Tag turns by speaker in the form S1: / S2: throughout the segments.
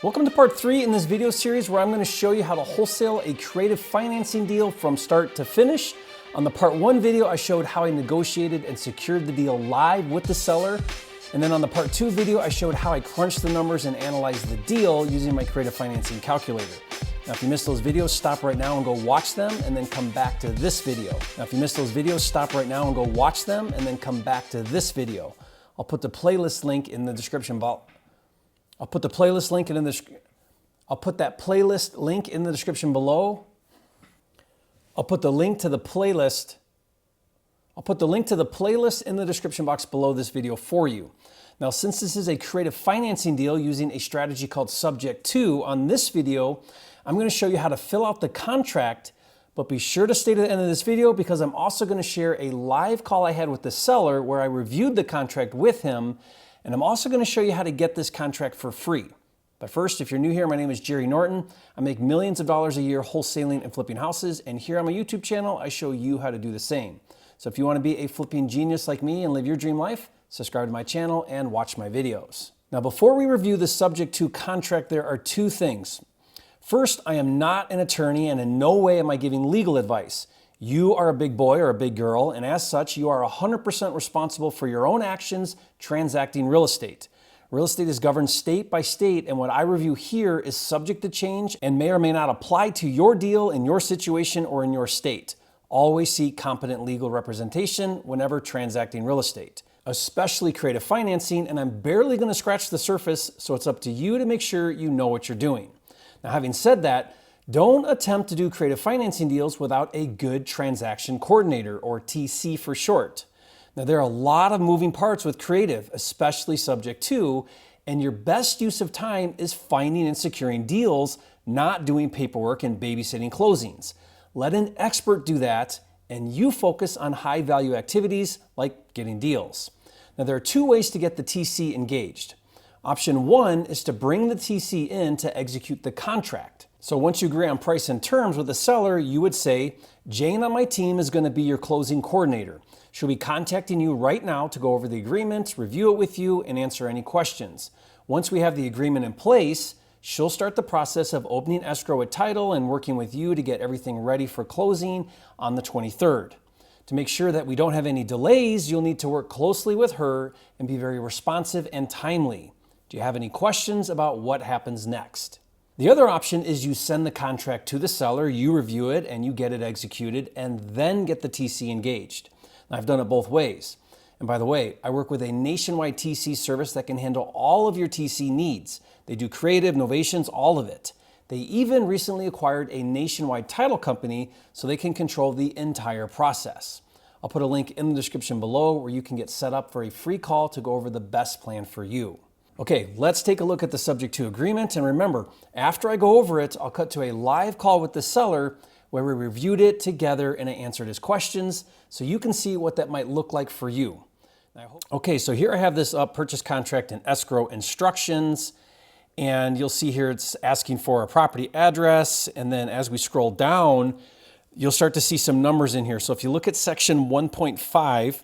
S1: Welcome to part 3 in this video series where I'm going to show you how to wholesale a creative financing deal from start to finish. On the part 1 video, I showed how I negotiated and secured the deal live with the seller. And then on the part 2 video, I showed how I crunched the numbers and analyzed the deal using my creative financing calculator. Now, if you missed those videos, stop right now and go watch them and then come back to this video. Now, if you missed those videos, stop right now and go watch them and then come back to this video. I'll put the playlist link in the description box. I'll put that playlist link in the description below. I'll put the link to the playlist in the description box below this video for you. Now, since this is a creative financing deal using a strategy called Subject To, on this video, I'm going to show you how to fill out the contract, but be sure to stay to the end of this video because I'm also going to share a live call I had with the seller where I reviewed the contract with him. And I'm also going to show you how to get this contract for free. But first, if you're new here, my name is Jerry Norton. I make millions of dollars a year wholesaling and flipping houses. And here on my YouTube channel, I show you how to do the same. So if you want to be a flipping genius like me and live your dream life, subscribe to my channel and watch my videos. Now, before we review the Subject To contract, there are 2 things. First, I am not an attorney and in no way am I giving legal advice. You are a big boy or a big girl, and as such, you are 100% responsible for your own actions transacting real estate. Real estate is governed state by state, and what I review here is subject to change and may or may not apply to your deal in your situation or in your state. Always seek competent legal representation whenever transacting real estate, especially creative financing, and I'm barely going to scratch the surface, so it's up to you to make sure you know what you're doing. Now, having said that, don't attempt to do creative financing deals without a good transaction coordinator, or TC for short. Now, there are a lot of moving parts with creative, especially Subject To, and your best use of time is finding and securing deals, not doing paperwork and babysitting closings. Let an expert do that, and you focus on high-value activities like getting deals. Now, there are 2 ways to get the TC engaged. Option 1 is to bring the TC in to execute the contract. So once you agree on price and terms with the seller, you would say, Jane on my team is going to be your closing coordinator. She'll be contacting you right now to go over the agreement, review it with you, and answer any questions. Once we have the agreement in place, she'll start the process of opening escrow at title and working with you to get everything ready for closing on the 23rd. To make sure that we don't have any delays, you'll need to work closely with her and be very responsive and timely. Do you have any questions about what happens next? The other option is you send the contract to the seller, you review it, and you get it executed, and then get the TC engaged. Now, I've done it both ways. And by the way, I work with a nationwide TC service that can handle all of your TC needs. They do creative, novations, all of it. They even recently acquired a nationwide title company so they can control the entire process. I'll put a link in the description below where you can get set up for a free call to go over the best plan for you. Okay, let's take a look at the Subject To agreement. And remember, after I go over it, I'll cut to a live call with the seller where we reviewed it together and I answered his questions so you can see what that might look like for you. Okay, so here I have this up, purchase contract and escrow instructions. And you'll see here it's asking for a property address. And then as we scroll down, you'll start to see some numbers in here. So if you look at section 1.5,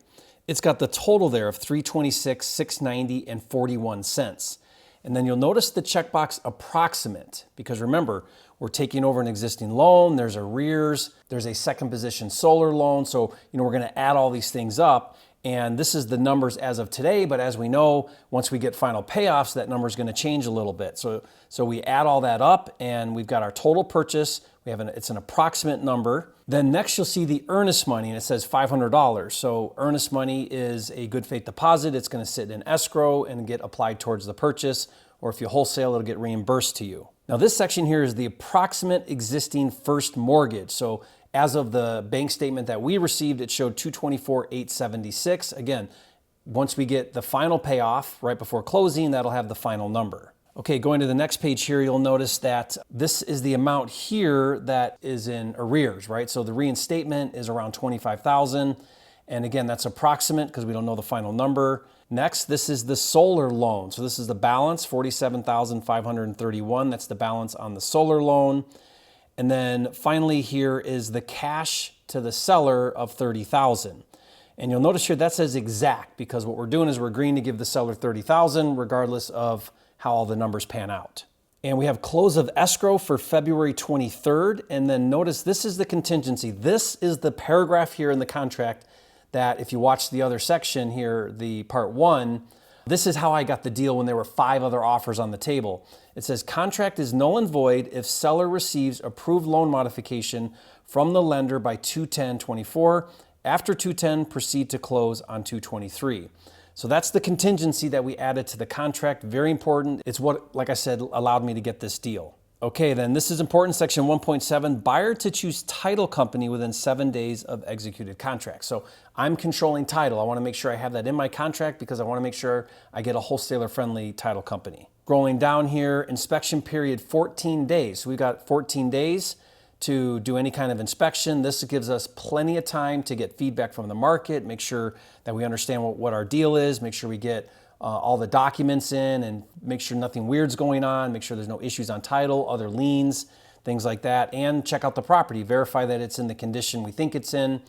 S1: it's got the total there of $326, $690, and 41 cents. And then you'll notice the checkbox approximate, because remember, we're taking over an existing loan, there's arrears, there's a second position solar loan. So, we're going to add all these things up. And this is the numbers as of today, but as we know, once we get final payoffs, that number is going to change a little bit. So we add all that up and we've got our total purchase. It's an approximate number. Then next you'll see the earnest money and it says $500. So earnest money is a good faith deposit. It's going to sit in escrow and get applied towards the purchase, or if you wholesale, it'll get reimbursed to you. Now this section here is the approximate existing first mortgage. So as of the bank statement that we received, it showed $224,876. Again, once we get the final payoff right before closing, that'll have the final number. Okay, going to the next page here, you'll notice that this is the amount here that is in arrears, right? So the reinstatement is around $25,000. And again, that's approximate because we don't know the final number. Next, this is the solar loan. So this is the balance, $47,531. That's the balance on the solar loan. And then finally here is the cash to the seller of $30,000. And you'll notice here that says exact because what we're doing is we're agreeing to give the seller $30,000 regardless of how all the numbers pan out. And we have close of escrow for February 23rd. And then notice this is the contingency. This is the paragraph here in the contract that if you watch the other section here, the part 1, this is how I got the deal when there were 5 other offers on the table. It says contract is null and void if seller receives approved loan modification from the lender by 2/10/24. After 2/10, proceed to close on 2/23. So that's the contingency that we added to the contract. Very important. It's what, like I said, allowed me to get this deal. Okay, then this is important. Section 1.7, buyer to choose title company within 7 days of executed contract. So I'm controlling title. I want to make sure I have that in my contract because I want to make sure I get a wholesaler-friendly title company. Scrolling down here, inspection period 14 days. So we got 14 days to do any kind of inspection. This gives us plenty of time to get feedback from the market, make sure that we understand what our deal is, make sure we get all the documents in and make sure nothing weird's going on, make sure there's no issues on title, other liens, things like that, and check out the property, verify that it's in the condition we think it's in.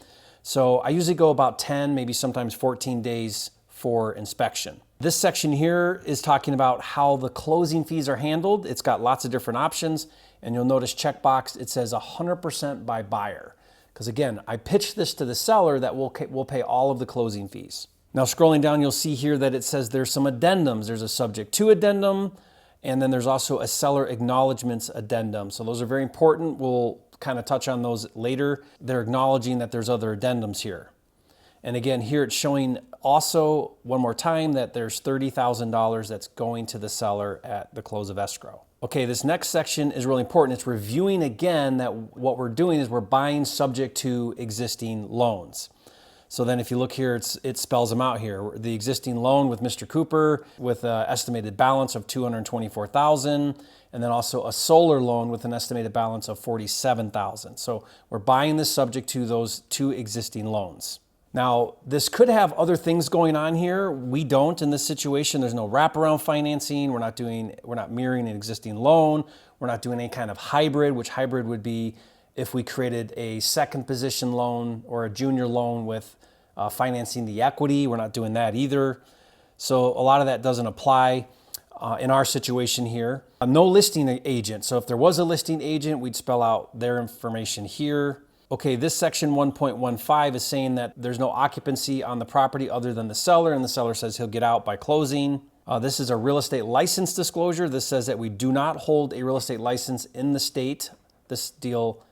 S1: So I usually go about 10, maybe sometimes 14 days for inspection. This section here is talking about how the closing fees are handled. It's got lots of different options, and you'll notice checkbox, it says 100% by buyer. Because again, I pitched this to the seller that we'll pay all of the closing fees. Now scrolling down, you'll see here that it says there's some addendums. There's a subject to addendum, and then there's also a seller acknowledgements addendum. So those are very important. We'll kind of touch on those later. They're acknowledging that there's other addendums here. And again, here it's showing also, one more time, that there's $30,000 that's going to the seller at the close of escrow. Okay, this next section is really important. It's reviewing again that what we're doing is we're buying subject to existing loans. So then if you look here, it spells them out here. The existing loan with Mr. Cooper with an estimated balance of $224,000, and then also a solar loan with an estimated balance of $47,000. So we're buying this subject to those 2 existing loans. Now, this could have other things going on here. We don't in this situation. There's no wraparound financing. We're not mirroring an existing loan. We're not doing any kind of hybrid, which hybrid would be if we created a second position loan or a junior loan with financing the equity. We're not doing that either. So a lot of that doesn't apply in our situation here. No listing agent. So if there was a listing agent, we'd spell out their information here. Okay, this section 1.15 is saying that there's no occupancy on the property other than the seller, and the seller says he'll get out by closing. This is a real estate license disclosure. This says that we do not hold a real estate license in the state. This deal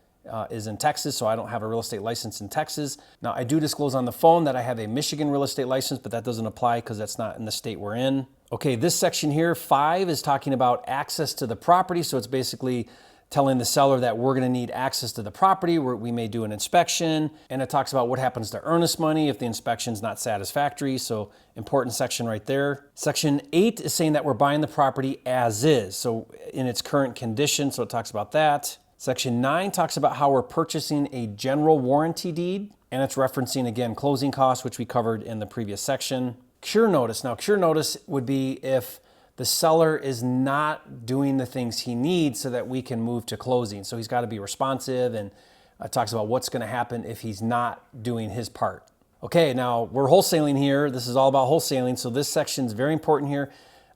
S1: is in Texas, so I don't have a real estate license in Texas. Now, I do disclose on the phone that I have a Michigan real estate license, but that doesn't apply because that's not in the state we're in. Okay, this section here, 5, is talking about access to the property. So it's basically telling the seller that we're going to need access to the property. We may do an inspection, and it talks about what happens to earnest money if the inspection's not satisfactory. So important section right there. Section 8 is saying that we're buying the property as is, so in its current condition. So it talks about that. Section 9 talks about how we're purchasing a general warranty deed, and it's referencing again closing costs, which we covered in the previous section. Cure notice. Now, cure notice would be if the seller is not doing the things he needs so that we can move to closing. So he's got to be responsive, and talks about what's going to happen if he's not doing his part. Okay, now we're wholesaling here. This is all about wholesaling. So this section is very important here.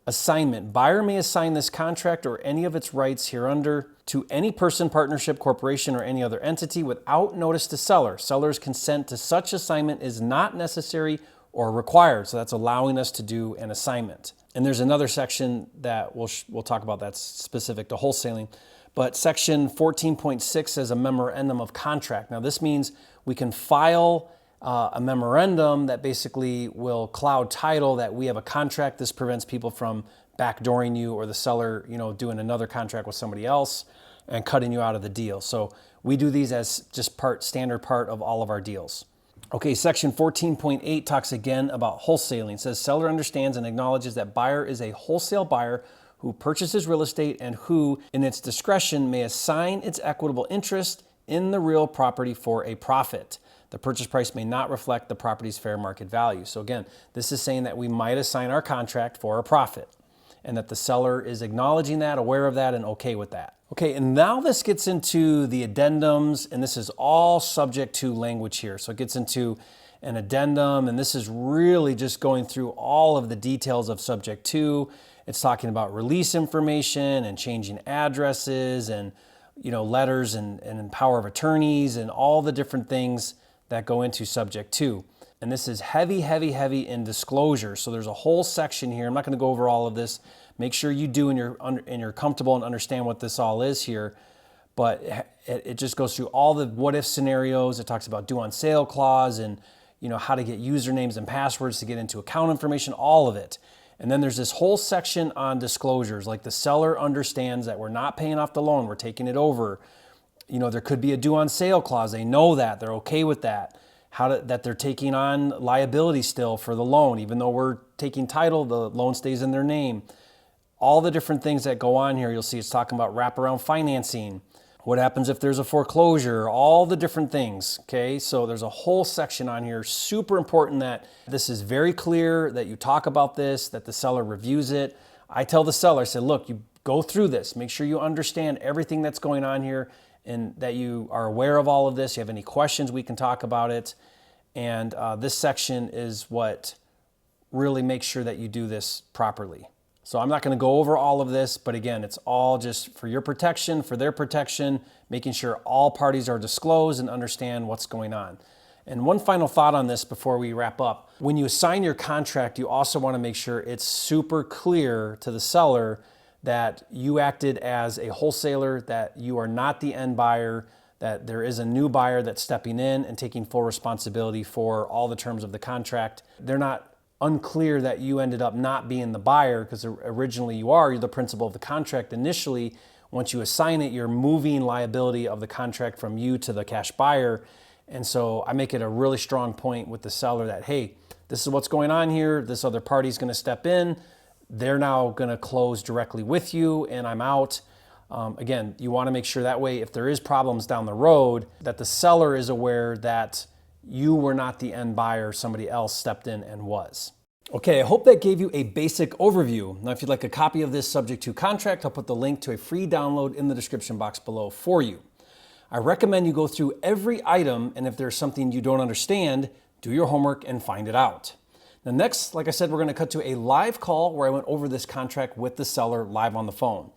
S1: Assignment. Buyer may assign this contract or any of its rights hereunder to any person, partnership, corporation, or any other entity without notice to seller. Seller's consent to such assignment is not necessary or required. So that's allowing us to do an assignment. And there's another section that we'll talk about that's specific to wholesaling. But section 14.6 says a memorandum of contract. Now this means we can file a memorandum that basically will cloud title that we have a contract. This prevents people from backdooring you or the seller, doing another contract with somebody else and cutting you out of the deal. So we do these as just standard part of all of our deals. Okay, section 14.8 talks again about wholesaling. It says seller understands and acknowledges that buyer is a wholesale buyer who purchases real estate and who, in its discretion, may assign its equitable interest in the real property for a profit. The purchase price may not reflect the property's fair market value. So again, this is saying that we might assign our contract for a profit and that the seller is acknowledging that, aware of that, and okay with that. Okay, and now this gets into the addendums, and this is all subject to language here. So it gets into an addendum, and this is really just going through all of the details of subject to, It's talking about release information and changing addresses and, letters and power of attorneys and all the different things that go into subject to. And this is heavy, heavy, heavy in disclosure. So there's a whole section here. I'm not going to go over all of this. Make sure you do and you're comfortable and understand what this all is here. But it just goes through all the what if scenarios. It talks about due on sale clause and how to get usernames and passwords to get into account information, all of it. And then there's this whole section on disclosures, like the seller understands that we're not paying off the loan, we're taking it over. There could be a due on sale clause. They know that, they're okay with that. That they're taking on liability still for the loan, even though we're taking title, the loan stays in their name. All the different things that go on here, you'll see it's talking about wraparound financing. What happens if there's a foreclosure? All the different things, okay? So there's a whole section on here. Super important that this is very clear, that you talk about this, that the seller reviews it. I tell the seller, I said, look, you go through this. Make sure you understand everything that's going on here and that you are aware of all of this. If you have any questions, we can talk about it. And this section is what really makes sure that you do this properly. So I'm not going to go over all of this, but again, it's all just for your protection, for their protection, making sure all parties are disclosed and understand what's going on. And one final thought on this before we wrap up. When you assign your contract, you also want to make sure it's super clear to the seller that you acted as a wholesaler, that you are not the end buyer, that there is a new buyer that's stepping in and taking full responsibility for all the terms of the contract. They're not unclear that you ended up not being the buyer, because originally you're the principal of the contract initially. Once you assign it, you're moving liability of the contract from you to the cash buyer. And so I make it a really strong point with the seller that, hey, this is what's going on here. This other party's going to step in. They're now going to close directly with you and I'm out. Again, you want to make sure that way if there is problems down the road, that the seller is aware that you were not the end buyer, somebody else stepped in and was. Okay, I hope that gave you a basic overview. Now, if you'd like a copy of this subject to contract, I'll put the link to a free download in the description box below for you. I recommend you go through every item, and if there's something you don't understand, do your homework and find it out. Now next, like I said, we're going to cut to a live call where I went over this contract with the seller live on the phone.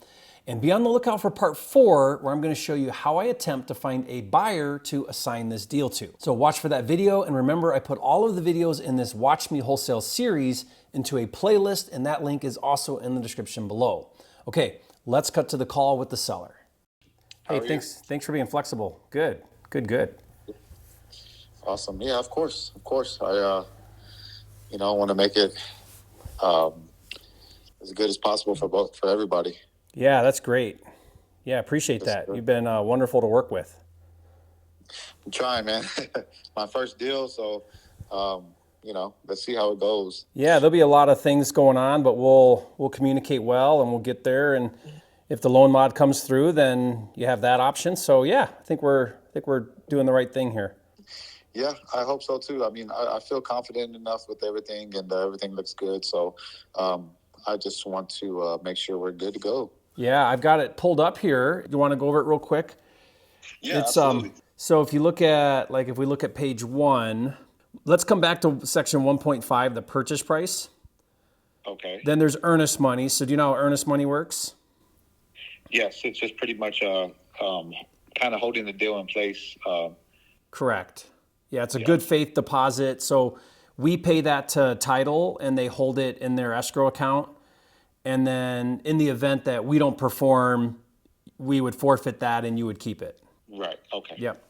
S1: And be on the lookout for part 4, where I'm going to show you how I attempt to find a buyer to assign this deal to. So watch for that video, and remember, I put all of the videos in this Watch Me Wholesale series into a playlist, and that link is also in the description below. Okay, let's cut to the call with the seller. Hey, thanks for being flexible. Good.
S2: Awesome. Yeah, of course. I want to make it as good as possible for everybody.
S1: Yeah, that's great. Yeah, appreciate that. You've been wonderful to work with.
S2: I'm trying, man. My first deal, so let's see how it goes.
S1: Yeah, there'll be a lot of things going on, but we'll communicate well and we'll get there. And if the loan mod comes through, then you have that option. So yeah, I think we're doing the right thing here.
S2: Yeah, I hope so too. I mean, I feel confident enough with everything, and everything looks good. So I just want to make sure we're good to go.
S1: Yeah, I've got it pulled up here. You want to go over it real quick?
S2: Yeah, absolutely.
S1: So if we look at page 1, let's come back to section 1.5, the purchase price.
S2: Okay.
S1: Then there's earnest money. So do you know how earnest money works?
S2: Yes, it's just pretty much kind of holding the deal in place.
S1: Correct. Yeah, it's a good faith deposit. So we pay that to title and they hold it in their escrow account. And then in the event that we don't perform, we would forfeit that and you would keep it.
S2: Right. Okay.
S1: Yep.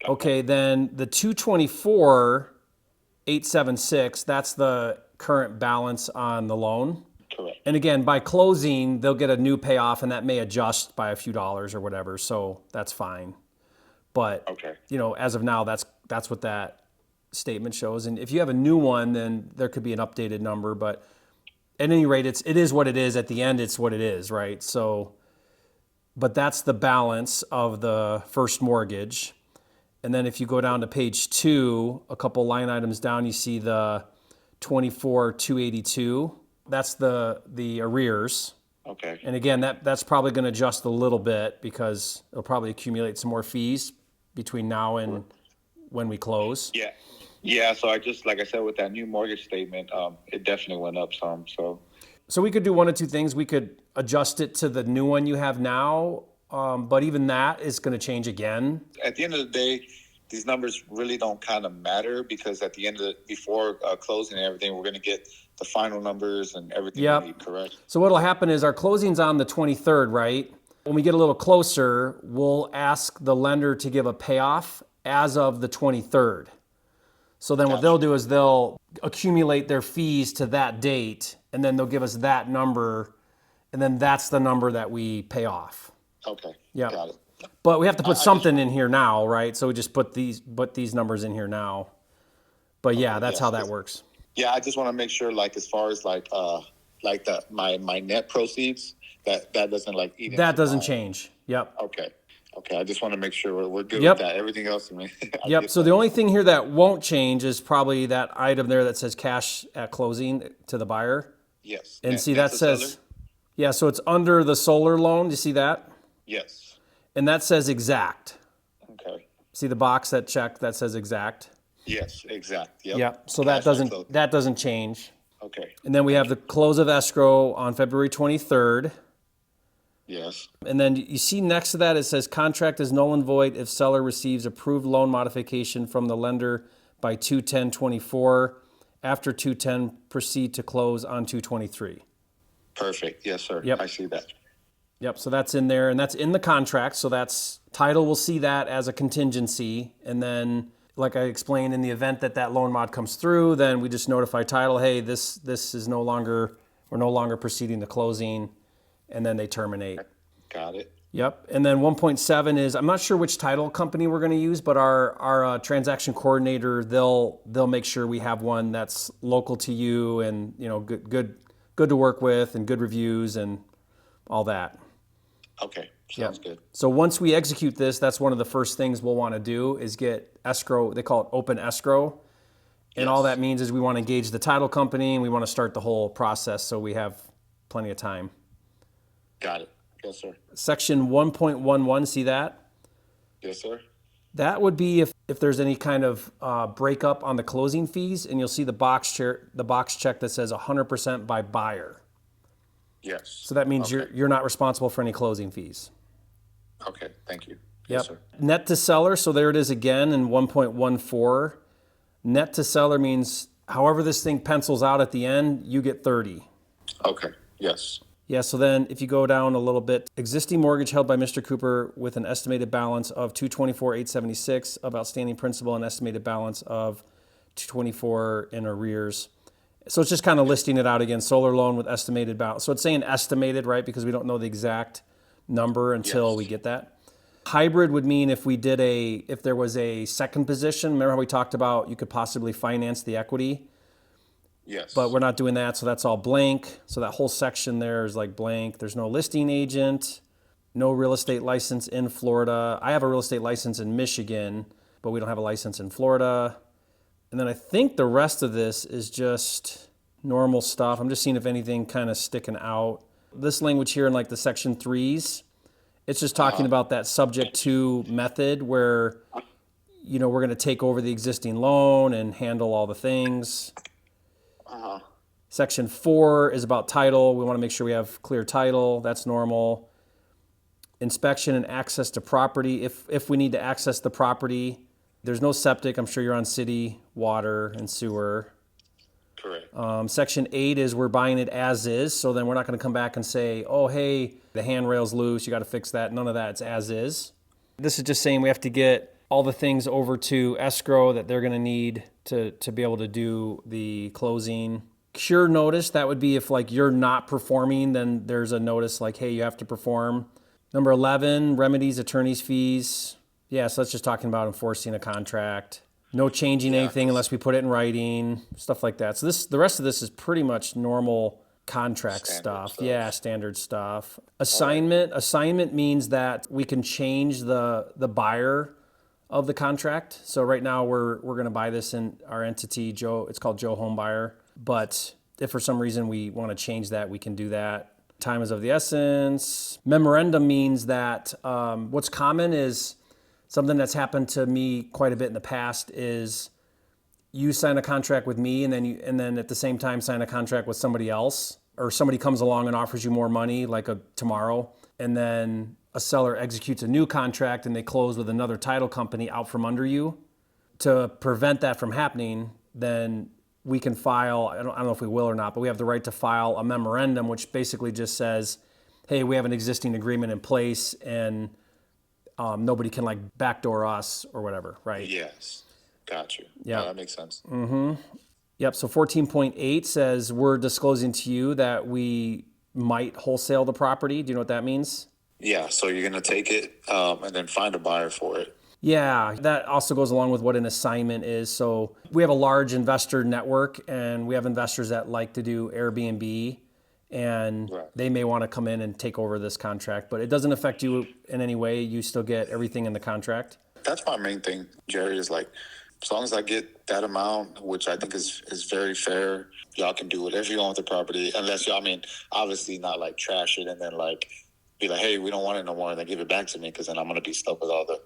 S1: Okay, then the 224,876, that's the current balance on the loan.
S2: Correct.
S1: And again, by closing, they'll get a new payoff and that may adjust by a few dollars or whatever. So that's fine. But
S2: okay.
S1: As of now, that's what that statement shows. And if you have a new one, then there could be an updated number, but at any rate, it is what it is. At the end, it's what it is, right? So, but that's the balance of the first mortgage. And then if you go down to page 2, a couple line items down, you see the 24,282. That's the arrears.
S2: Okay.
S1: And again, that's probably going to adjust a little bit because it'll probably accumulate some more fees between now and when we close.
S2: Yeah. Yeah, so like I said, with that new mortgage statement, it definitely went up some. So
S1: So we could do one of two things. We could adjust it to the new one you have now, but even that is going to change again.
S2: At the end of the day, these numbers really don't kind of matter, because at the end of before closing and everything, we're going to get the final numbers and everything
S1: Yep.
S2: we need, correct?
S1: So what'll happen is our closing's on the 23rd, right? When we get a little closer, we'll ask the lender to give a payoff as of the 23rd. So then what they'll do is they'll accumulate their fees to that date, and then they'll give us that number, and then that's the number that we pay off.
S2: Okay.
S1: Yeah.
S2: Got it.
S1: But we have to put something in here now, right? So we just put these numbers in here now. But yeah, that's how that works.
S2: Yeah, I just want to make sure, like, as far as like my net proceeds, that doesn't like eat.
S1: That doesn't change. Yep.
S2: Okay. I just want to make sure we're good
S1: Yep.
S2: with that. Everything else, I mean.
S1: Yep. So the only thing here that won't change is probably that item there that says cash at closing to the buyer.
S2: Yes.
S1: And see that says, yeah. So it's under the solar loan. Do you see that?
S2: Yes.
S1: And that says exact.
S2: Okay.
S1: See the box that checked that says exact?
S2: Yes, exact. Yep.
S1: Yep. So that doesn't change.
S2: Okay.
S1: And then we have the close of escrow on February 23rd.
S2: Yes.
S1: And then you see next to that it says contract is null and void if seller receives approved loan modification from the lender by 2/10/24. After 2/10, proceed to close on 2/23.
S2: Perfect. Yes, sir.
S1: Yep.
S2: I see that.
S1: Yep, so that's in there, and that's in the contract. So that's title will see that as a contingency, and then, like I explained, in the event that that loan mod comes through, then we just notify title, hey, this is no longer, we're no longer proceeding to closing, and then they terminate.
S2: Got it.
S1: Yep, and then 1.7 is, I'm not sure which title company we're going to use, but our transaction coordinator, they'll make sure we have one that's local to you and good to work with and good reviews and all that.
S2: Okay, sounds good.
S1: So once we execute this, that's one of the first things we'll want to do is get escrow. They call it open escrow. And all that means is we want to engage the title company and we want to start the whole process so we have plenty of time.
S2: Got it. Yes, sir.
S1: Section 1.11, see that?
S2: Yes, sir.
S1: That would be if there's any kind of breakup on the closing fees, and you'll see the box check that says 100% by buyer.
S2: Yes.
S1: So that means you're not responsible for any closing fees.
S2: Okay, thank you.
S1: Yep.
S2: Yes, sir.
S1: Net to seller, so there it is again in 1.14. Net to seller means however this thing pencils out at the end, you get 30.
S2: Okay, yes.
S1: Yeah, so then if you go down a little bit, existing mortgage held by Mr. Cooper with an estimated balance of $224,876 of outstanding principal and estimated balance of $224 in arrears. So it's just kind of listing it out again, solar loan with estimated balance. So it's saying estimated, right? Because we don't know the exact number until we get that. Hybrid would mean if there was a second position, remember how we talked about you could possibly finance the equity?
S2: Yes.
S1: But we're not doing that, so that's all blank. So that whole section there is like blank. There's no listing agent, no real estate license in Florida. I have a real estate license in Michigan, but we don't have a license in Florida. And then I think the rest of this is just normal stuff. I'm just seeing if anything kind of sticking out. This language here in like the section 3s, it's just talking about that subject to method where, we're going to take over the existing loan and handle all the things. Section 4 is about title. We want to make sure we have clear title. That's normal. Inspection and access to property. If we need to access the property, there's no septic. I'm sure you're on city water and sewer.
S2: Correct.
S1: Section 8 is we're buying it as is. So then we're not going to come back and say, oh, hey, the handrail's loose. You got to fix that. None of that. It's as is. This is just saying we have to get all the things over to escrow that they're going to need to be able to do the closing. Cure notice, that would be if like you're not performing, then there's a notice like, hey, you have to perform. Number 11, remedies, attorney's fees. Yeah, so that's just talking about enforcing a contract. No changing anything unless we put it in writing, stuff like that. So the rest of this is pretty much normal contract stuff. Yeah, standard stuff. Assignment means that we can change the buyer of the contract. So right now we're going to buy this in our entity, Joe. It's called Joe Home Buyer. But if for some reason we want to change that, we can do that. Time is of the essence. Memorandum means that what's common is something that's happened to me quite a bit in the past is you sign a contract with me and then at the same time sign a contract with somebody else or somebody comes along and offers you more money, like tomorrow, and then a seller executes a new contract and they close with another title company out from under you, to prevent that from happening, then we can file, I don't know if we will or not, but we have the right to file a memorandum, which basically just says, hey, we have an existing agreement in place and nobody can like backdoor us or whatever, right?
S2: Yes. Got you.
S1: Yeah.
S2: No, that makes sense.
S1: Yep, so 14.8 says we're disclosing to you that we might wholesale the property. Do you know what that means?
S2: Yeah, so you're going to take it and then find a buyer for it.
S1: Yeah, that also goes along with what an assignment is. So we have a large investor network and we have investors that like to do Airbnb, and
S2: Right.
S1: they may want to come in and take over this contract, but it doesn't affect you in any way. You still get everything in the contract.
S2: That's my main thing, Jerry, is like, as long as I get that amount, which I think is very fair, y'all can do whatever you want with the property, unless y'all, I mean, obviously not like trash it and then like be like, hey, we don't want it no more, and then give it back to me, because then I'm going to be stuck with all the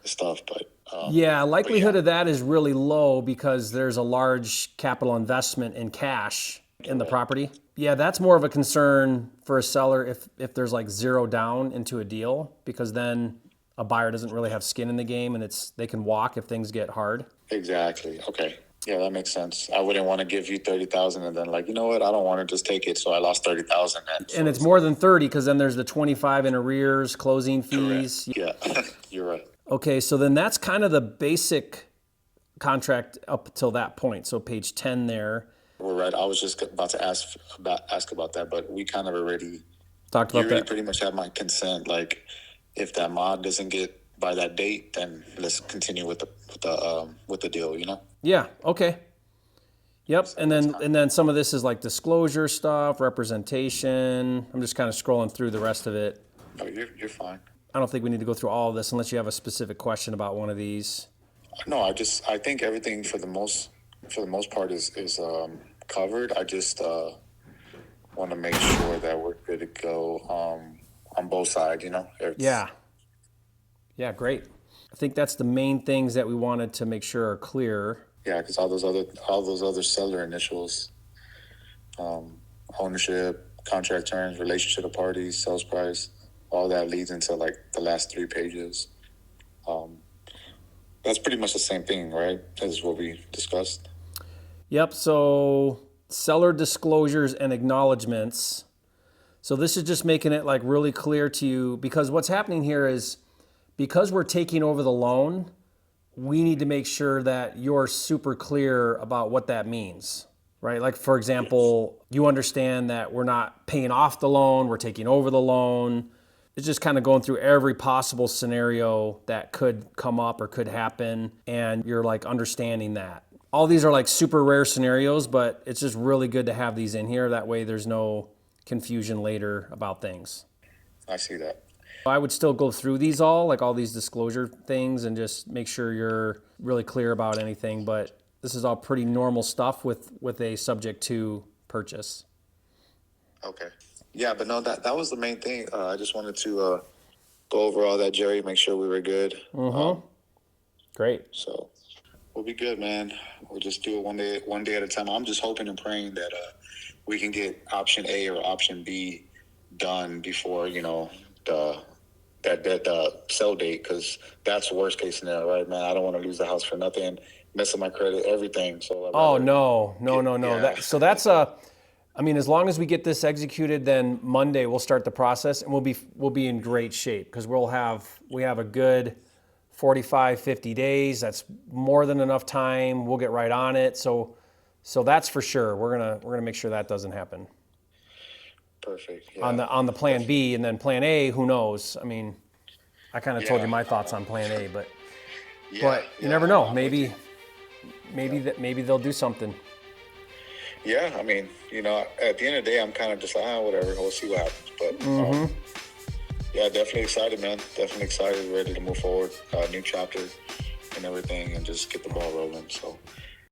S2: stuff. But
S1: Yeah, likelihood of that is really low because there's a large capital investment in cash in the property. Yeah, that's more of a concern for a seller if there's like zero down into a deal, because then a buyer doesn't really have skin in the game and they can walk if things get hard.
S2: Exactly. Okay. Yeah, that makes sense. I wouldn't want to give you 30,000 and then like, you know what, I don't want to just take it, so I lost 30,000.
S1: And it's more than 30 because then there's the 25 in arrears, closing fees.
S2: Yeah, you're right.
S1: Okay, so then that's kind of the basic contract up till that point. So page 10 there.
S2: We're right. I was just about to ask about that, but we kind of already
S1: Talked
S2: you
S1: about
S2: already
S1: that.
S2: pretty much have my consent. Like, if that mod doesn't get by that date, then let's continue with the deal. You know?
S1: Yeah, okay. Yep, and then some of this is like disclosure stuff, representation. I'm just kind of scrolling through the rest of it.
S2: No, you're fine.
S1: I don't think we need to go through all of this unless you have a specific question about one of these.
S2: No, I think everything for the most part is covered. I just want to make sure that we're good to go on both sides. You know?
S1: Yeah, great. I think that's the main things that we wanted to make sure are clear.
S2: Yeah, because all those other seller initials, ownership, contract terms, relationship of parties, sales price, all that leads into like the last 3 pages. That's pretty much the same thing, right? As what we discussed.
S1: Yep, so seller disclosures and acknowledgments. So this is just making it like really clear to you, because what's happening here is because we're taking over the loan, we need to make sure that you're super clear about what that means, right? Like, for example, you understand that we're not paying off the loan, we're taking over the loan. It's just kind of going through every possible scenario that could come up or could happen, and you're like understanding that. All these are like super rare scenarios, but it's just really good to have these in here. That way there's no confusion later about things.
S2: I see that.
S1: I would still go through these all these disclosure things, and just make sure you're really clear about anything. But this is all pretty normal stuff with a subject to purchase.
S2: Okay. Yeah, but no, that was the main thing. I just wanted to go over all that, Jerry, make sure we were good.
S1: Great.
S2: So we'll be good, man. We'll just do it one day at a time. I'm just hoping and praying that we can get option A or option B done before, that sell date, because that's worst case scenario, right, man? I don't want to lose the house for nothing, messing my credit, everything. So
S1: No.
S2: Yeah.
S1: That's as long as we get this executed, then Monday we'll start the process, and we'll be in great shape, because we have a good 45, 50 days. That's more than enough time. We'll get right on it. So that's for sure. We're gonna make sure that doesn't happen.
S2: Perfect. Yeah.
S1: On the plan B, and then plan A, who knows? I mean, I kind of told you my thoughts on plan A, but you never know. Maybe they'll do something.
S2: Yeah, I mean, at the end of the day, I'm kind of just like, whatever. We'll see what happens. But yeah, definitely excited, man. Definitely excited, ready to move forward. New chapter and everything, and just get the ball rolling. So